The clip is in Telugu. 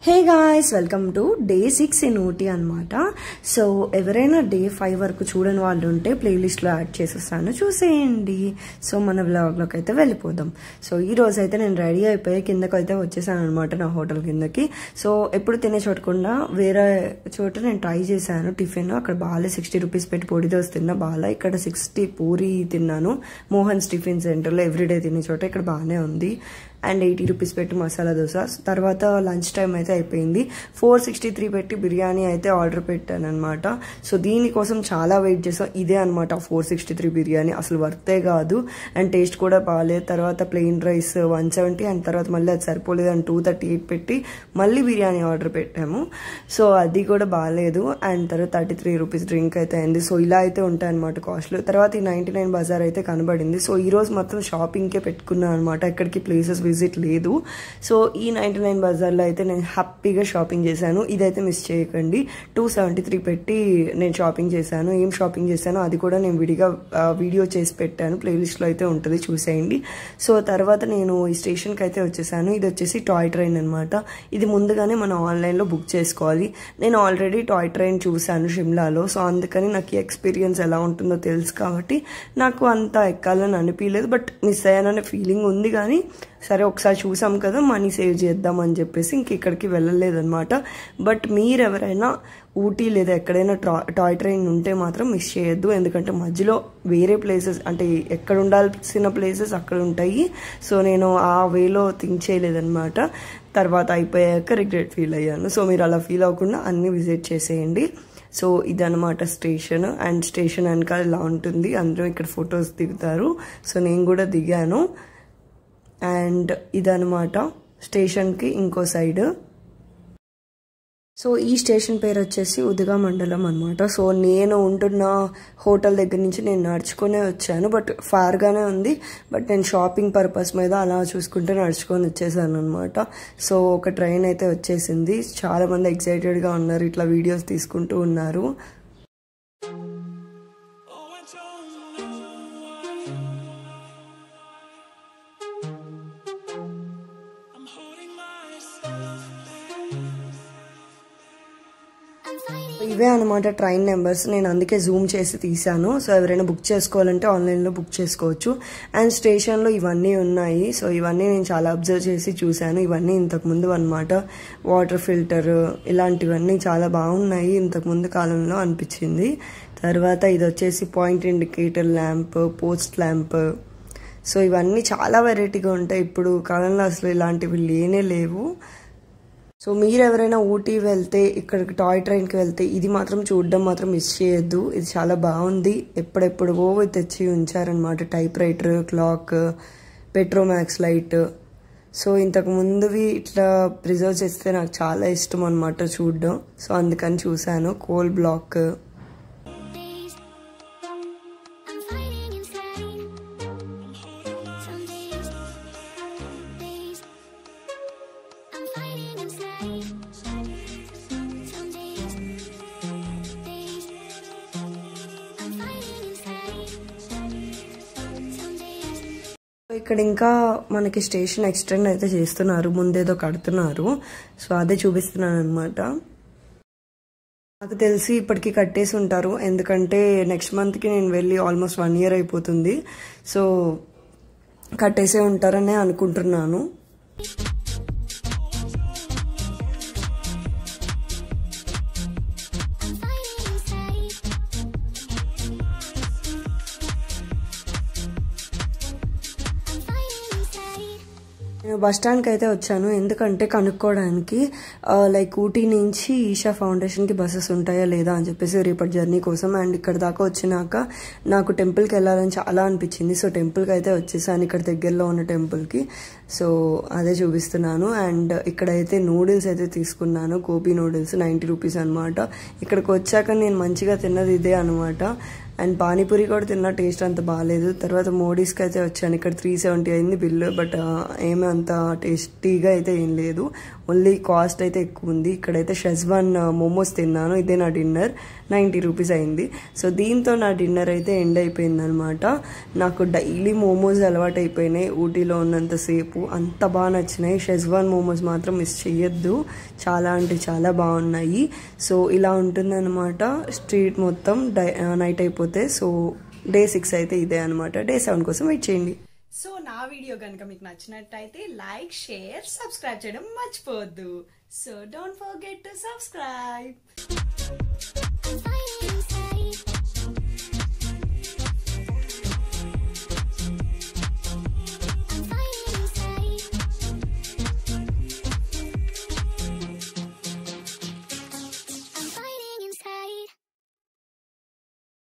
Hey guys welcome to day 6 in Ooty అనమాట. సో ఎవరైనా డే 5 వరకు చూడని వాళ్ళు ఉంటే ప్లేలిస్ట్లో యాడ్ చేసేస్తాను, చూసేయండి. సో మన వ్లాగ్లోకి అయితే వెళ్ళిపోదాం. సో ఈ రోజు అయితే నేను రెడీ అయిపోయి కిందకి అయితే వచ్చేసాను అనమాట, నా హోటల్ కిందకి. సో ఎప్పుడు తినే చోటకుండా వేరే చోట నేను ట్రై చేశాను టిఫిన్. అక్కడ బాగా 60 రూపీస్ పెట్టి పొడి దోశ తిన్నా బాగా. ఇక్కడ 60 పూరి తిన్నాను మోహన్స్ టిఫిన్ సెంటర్లో, ఎవ్రీడే తినే చోట. ఇక్కడ బాగానే ఉంది. అండ్ 80 రూపీస్ పెట్టి మసాలా దోశ. తర్వాత లంచ్ టైం అయితే అయిపోయింది. 463 పెట్టి బిర్యానీ అయితే ఆర్డర్ పెట్టాను అనమాట. సో దీనికోసం చాలా వెయిట్ చేసాం. ఇదే అనమాట 463 బిర్యానీ, అసలు వర్తే కాదు. అండ్ టేస్ట్ కూడా బాగాలేదు. తర్వాత ప్లెయిన్ రైస్ 170, అండ్ తర్వాత మళ్ళీ అది సరిపోలేదు అని 238 పెట్టి మళ్ళీ బిర్యానీ ఆర్డర్ పెట్టాము. సో అది కూడా బాగాలేదు. అండ్ తర్వాత 33 రూపీస్ డ్రింక్ అయితే అయింది. సో ఇలా అయితే ఉంటాయి అనమాట కాస్ట్లు. తర్వాత ఈ 99 బజార్ అయితే కనబడింది. సో ఈ రోజు మొత్తం షాపింగ్కే పెట్టుకున్నాను అనమాట, ఎక్కడికి ప్లేసెస్ విజిట్ లేదు. సో ఈ 99 బజార్లో అయితే నేను హ్యాపీగా షాపింగ్ చేశాను. ఇదైతే మిస్ చేయకండి. 273 పెట్టి నేను షాపింగ్ చేశాను. ఏం షాపింగ్ చేశానో అది కూడా నేను విడిగా వీడియో చేసి పెట్టాను, ప్లేలిస్ట్లో అయితే ఉంటుంది, చూసేయండి. సో తర్వాత నేను ఈ స్టేషన్కి అయితే వచ్చేసాను. ఇది వచ్చేసి టాయ్ ట్రైన్ అనమాట. ఇది ముందుగానే మనం ఆన్లైన్లో బుక్ చేసుకోవాలి. నేను ఆల్రెడీ టాయ్ ట్రైన్ చూశాను షిమ్లాలో. సో అందుకని నాకు ఈ ఎక్స్పీరియన్స్ ఎలా ఉంటుందో తెలుసు కాబట్టి నాకు అంత ఎక్కాలని అనిపించలేదు. బట్ మిస్ అయ్యాననే ఫీలింగ్ ఉంది. కానీ సరే ఒకసారి చూసాం కదా, మనీ సేవ్ చేద్దాం అని చెప్పేసి ఇంక ఇక్కడికి వెళ్ళలేదన్నమాట. బట్ మీరు ఎవరైనా ఊటీ లేదా ఎక్కడైనా టాయ్ ట్రైన్ ఉంటే మాత్రం మిస్ చేయొద్దు. ఎందుకంటే మధ్యలో వేరే ప్లేసెస్, అంటే ఎక్కడ ఉండాల్సిన ప్లేసెస్ అక్కడ ఉంటాయి. సో నేను ఆ వేలో థింక్ చేయలేదన్నమాట. తర్వాత అయిపోయాక రిగ్రెట్ ఫీల్ అయ్యాను. సో మీరు అలా ఫీల్ అవ్వకుండా అన్ని విజిట్ చేసేయండి. సో ఇదనమాట స్టేషన్. అండ్ స్టేషన్ వెనకాల ఇలా ఉంటుంది, అందరూ ఇక్కడ ఫొటోస్ దిగుతారు. సో నేను కూడా దిగాను. అండ్ ఇదనమాట స్టేషన్కి ఇంకో సైడ్. సో ఈ స్టేషన్ పేరు వచ్చేసి ఉదుగా మండలం అనమాట. సో నేను ఉంటున్న హోటల్ దగ్గర నుంచి నేను నడుచుకునే వచ్చాను. బట్ ఫార్గానే ఉంది. బట్ నేను షాపింగ్ పర్పస్ మీద అలా చూసుకుంటే నడుచుకొని వచ్చేసాను అనమాట. సో ఒక ట్రైన్ అయితే వచ్చేసింది. చాలామంది ఎక్సైటెడ్గా ఉన్నారు, ఇట్లా వీడియోస్ తీసుకుంటూ ఉన్నారు. ఇవే అనమాట ట్రైన్ నెంబర్స్. నేను అందుకే జూమ్ చేసి తీసాను. సో ఎవరైనా బుక్ చేసుకోవాలంటే ఆన్లైన్లో బుక్ చేసుకోవచ్చు. అండ్ స్టేషన్లో ఇవన్నీ ఉన్నాయి. సో ఇవన్నీ నేను చాలా అబ్జర్వ్ చేసి చూశాను. ఇవన్నీ ఇంతకుముందు అనమాట. వాటర్ ఫిల్టర్ ఇలాంటివన్నీ చాలా బాగున్నాయి ఇంతకుముందు కాలంలో అనిపించింది. తర్వాత ఇది వచ్చేసి point indicator lamp, post lamp. So ఇవన్నీ చాలా వెరైటీగా ఉంటాయి. ఇప్పుడు కాలంలో అసలు ఇలాంటివి లేనే లేవు. సో మీరు ఎవరైనా ఊటీ వెళ్తే, ఇక్కడికి టాయ్ ట్రైన్కి వెళ్తే ఇది మాత్రం చూడడం మాత్రం మిస్ చేయొద్దు. ఇది చాలా బాగుంది. ఎప్పుడెప్పుడో తెచ్చి ఉంచారనమాట. Typewriter, clock, Petromax light. So ఇంతకు ముందువి ఇట్లా ప్రిజర్వ్ చేస్తే నాకు చాలా ఇష్టం అనమాట చూడడం. సో అందుకని చూశాను. Coal block. ఇక్కడ ఇంకా మనకి స్టేషన్ ఎక్స్టెండ్ అయితే చేస్తున్నారు, ముందేదో కడుతున్నారు. సో అదే చూపిస్తున్నాను అనమాట. నాకు తెలిసి ఇప్పటికీ కట్టేసి ఉంటారు, ఎందుకంటే నెక్స్ట్ మంత్కి నేను వెళ్ళి ఆల్మోస్ట్ 1 year అయిపోతుంది. సో కట్టేసే ఉంటారనే అనుకుంటున్నాను. నేను బస్ స్టాండ్కి అయితే వచ్చాను, ఎందుకంటే కనుక్కోవడానికి లైక్ ఊటీ నుంచి ఈషా ఫౌండేషన్కి బస్సెస్ ఉంటాయా లేదా అని చెప్పేసి రేపటి జర్నీ కోసం. అండ్ ఇక్కడ దాకా వచ్చినాక నాకు టెంపుల్కి వెళ్ళాలని చాలా అనిపించింది. సో టెంపుల్కి అయితే వచ్చేసాను, ఇక్కడ దగ్గరలో ఉన్న టెంపుల్కి. సో అదే చూపిస్తున్నాను. అండ్ ఇక్కడైతే నూడిల్స్ అయితే తీసుకున్నాను, గోబీ నూడిల్స్ 90 రూపీస్ అనమాట. ఇక్కడికి వచ్చాక నేను మంచిగా తిన్నది ఇదే అనమాట. అండ్ పానీపూరి కూడా తిన్న, టేస్ట్ అంత బాగాలేదు. తర్వాత మోడీస్కి అయితే వచ్చాను, ఇక్కడ 370 అయింది బిల్లు. బట్ ఏమీ అంత టేస్టీగా అయితే ఏం లేదు, ఓన్లీ కాస్ట్ అయితే ఎక్కువ ఉంది. ఇక్కడైతే షెజ్వాన్ మోమోస్ తిన్నాను, ఇదే నా డిన్నర్, 90 రూపీస్ అయింది. సో దీంతో నా డిన్నర్ అయితే ఎండ్ అయిపోయింది అనమాట. నాకు డైలీ మోమోస్ అలవాటు అయిపోయినాయి ఊటీలో ఉన్నంతసేపు, అంత బాగా నచ్చినాయి. షెజ్వాన్ మోమోస్ మాత్రం మిస్ చెయ్యొద్దు, చాలా అంటే చాలా బాగున్నాయి. సో ఇలా ఉంటుందన్నమాట స్ట్రీట్ మొత్తం నైట్ అయిపోతే. సో డే 6 అయితే ఇదే అనమాట. డే 7 కోసం వెయిట్ చేయండి. సో నా వీడియో కనుక మీకు నచ్చినట్టయితే లైక్, షేర్, సబ్స్క్రైబ్ చేయడం మర్చిపోవద్దు. So don't forget to subscribe.